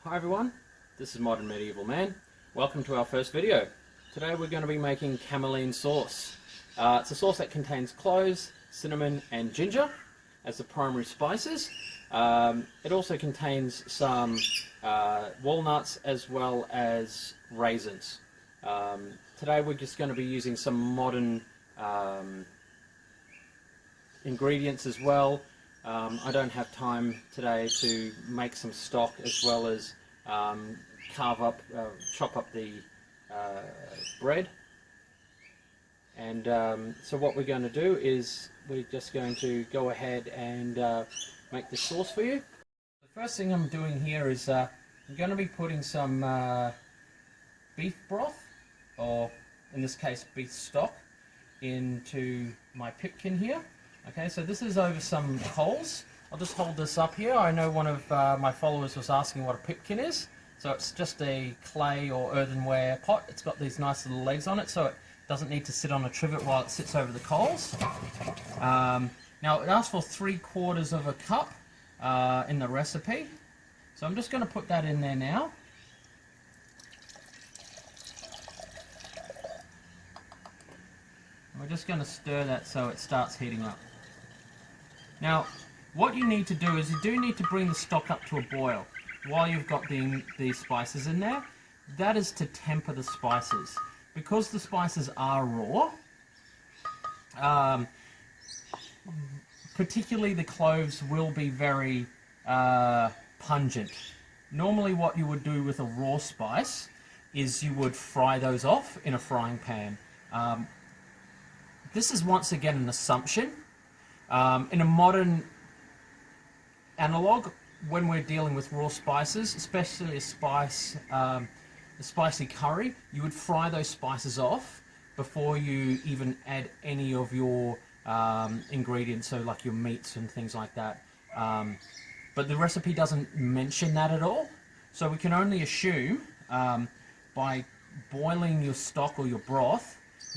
Hi everyone, this is Modern Medieval Man. Welcome to our first video. Today we're going to be making Carmaline sauce. It's a sauce that contains cloves, cinnamon and ginger as the primary spices. It also contains some walnuts as well as raisins. Today we're just going to be using some modern ingredients as well. I don't have time today to make some stock as well as chop up the bread. And so what we're going to do is we're just going to go ahead and make the sauce for you. The first thing I'm doing here is I'm going to be putting some beef broth, or in this case beef stock, into my pipkin here. Okay, so this is over some coals. I'll just hold this up here. I know one of my followers was asking what a pipkin is. So it's just a clay or earthenware pot. It's got these nice little legs on it, so it doesn't need to sit on a trivet while it sits over the coals. Now it asks for 3/4 of a cup in the recipe. So I'm just going to put that in there now. We're just going to stir that so it starts heating up. Now, what you need to do is you do need to bring the stock up to a boil while you've got these spices in there. That is to temper the spices. Because the spices are raw, particularly the cloves will be very pungent. Normally what you would do with a raw spice is you would fry those off in a frying pan. This is once again an assumption. In a modern analog, when we're dealing with raw spices, especially a spicy curry, you would fry those spices off before you even add any of your ingredients, so like your meats and things like that. But the recipe doesn't mention that at all, so we can only assume by boiling your stock or your broth,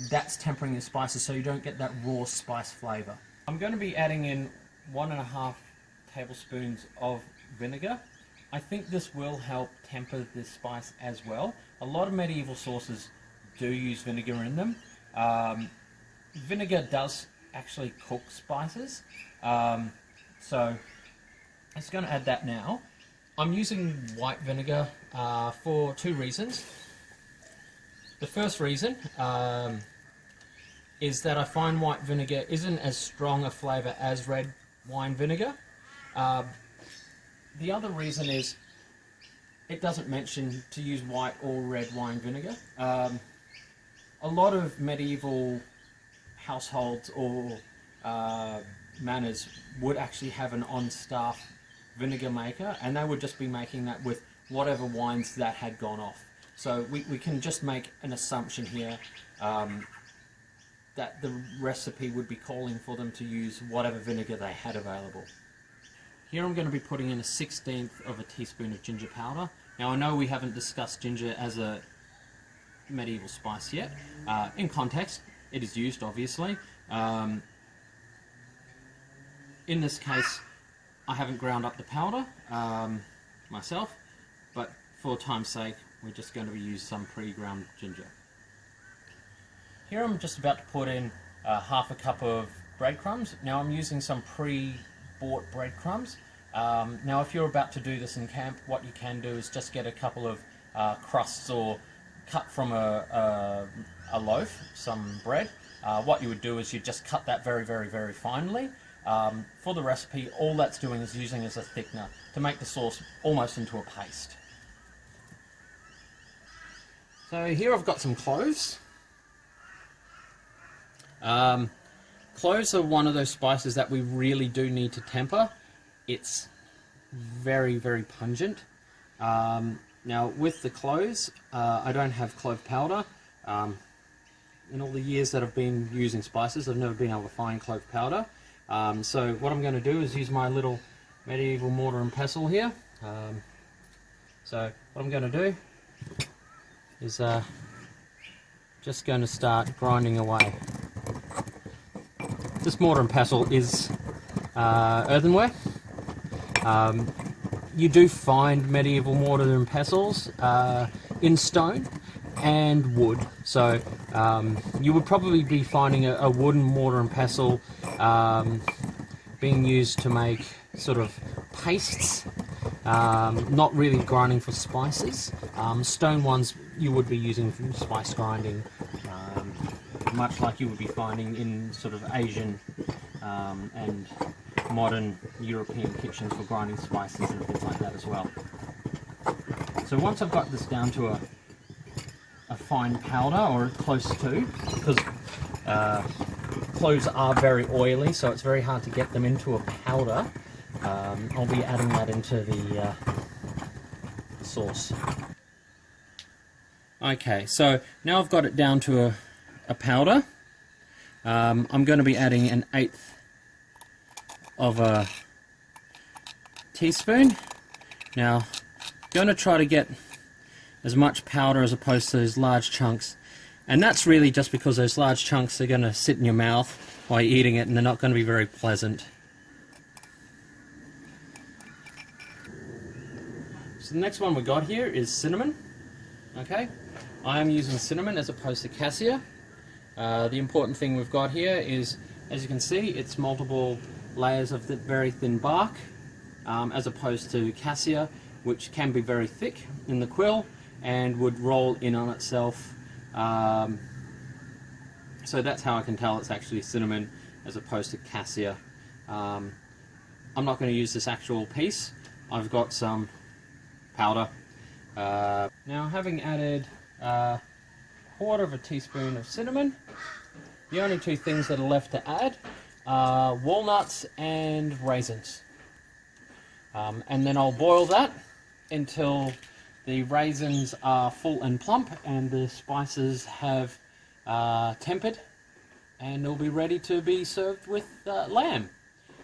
that's tempering your spices so you don't get that raw spice flavour. I'm going to be adding in 1.5 tablespoons of vinegar. I think this will help temper the spice as well. A lot of medieval sauces do use vinegar in them. Vinegar does actually cook spices, so I'm just going to add that now. I'm using white vinegar for 2 reasons. The first reason is that I find white vinegar isn't as strong a flavour as red wine vinegar. The other reason is it doesn't mention to use white or red wine vinegar. A lot of medieval households or manors would actually have an on-staff vinegar maker, and they would just be making that with whatever wines that had gone off. So we can just make an assumption here that the recipe would be calling for them to use whatever vinegar they had available. Here I'm going to be putting in 1/16 of a teaspoon of ginger powder. Now I know we haven't discussed ginger as a medieval spice yet. In context, it is used obviously. In this case, I haven't ground up the powder myself, but for time's sake, we're just going to use some pre-ground ginger. Here I'm just about to put in 1/2 cup of breadcrumbs. Now I'm using some pre-bought breadcrumbs. Now if you're about to do this in camp, what you can do is just get a couple of crusts or cut from a loaf, some bread. What you would do is you just cut that very finely. For the recipe, all that's doing is using as a thickener to make the sauce almost into a paste. So here I've got some cloves. Cloves are one of those spices that we really do need to temper. It's very pungent. Now with the cloves, I don't have clove powder. In all the years that I've been using spices, I've never been able to find clove powder. So what I'm going to do is use my little medieval mortar and pestle here. So what I'm going to do is just going to start grinding away. This mortar and pestle is earthenware. you do find medieval mortar and pestles in stone and wood. So you would probably be finding a wooden mortar and pestle being used to make sort of pastes, not really grinding for spices. Stone ones you would be using for spice grinding, much like you would be finding in sort of Asian and modern European kitchens for grinding spices and things like that as well. So once I've got this down to a fine powder, or close to, because cloves are very oily, so it's very hard to get them into a powder, I'll be adding that into the sauce. Okay, so now I've got it down to a powder. I'm going to be adding 1/8 of a teaspoon. Now, I'm going to try to get as much powder as opposed to those large chunks, and that's really just because those large chunks are going to sit in your mouth while you're eating it, and they're not going to be very pleasant. So the next one we got here is cinnamon. Okay, I am using cinnamon as opposed to cassia. The important thing we've got here is, as you can see, it's multiple layers of the very thin bark, as opposed to cassia, which can be very thick in the quill and would roll in on itself. So that's how I can tell it's actually cinnamon as opposed to cassia. I'm not going to use this actual piece. I've got some powder. Now, having added 1/4 teaspoon of cinnamon, the only two things that are left to add are walnuts and raisins. And then I'll boil that until the raisins are full and plump and the spices have tempered, and they'll be ready to be served with lamb,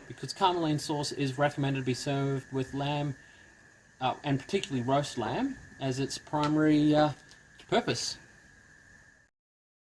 because Carmaline sauce is recommended to be served with lamb, and particularly roast lamb, as its primary purpose.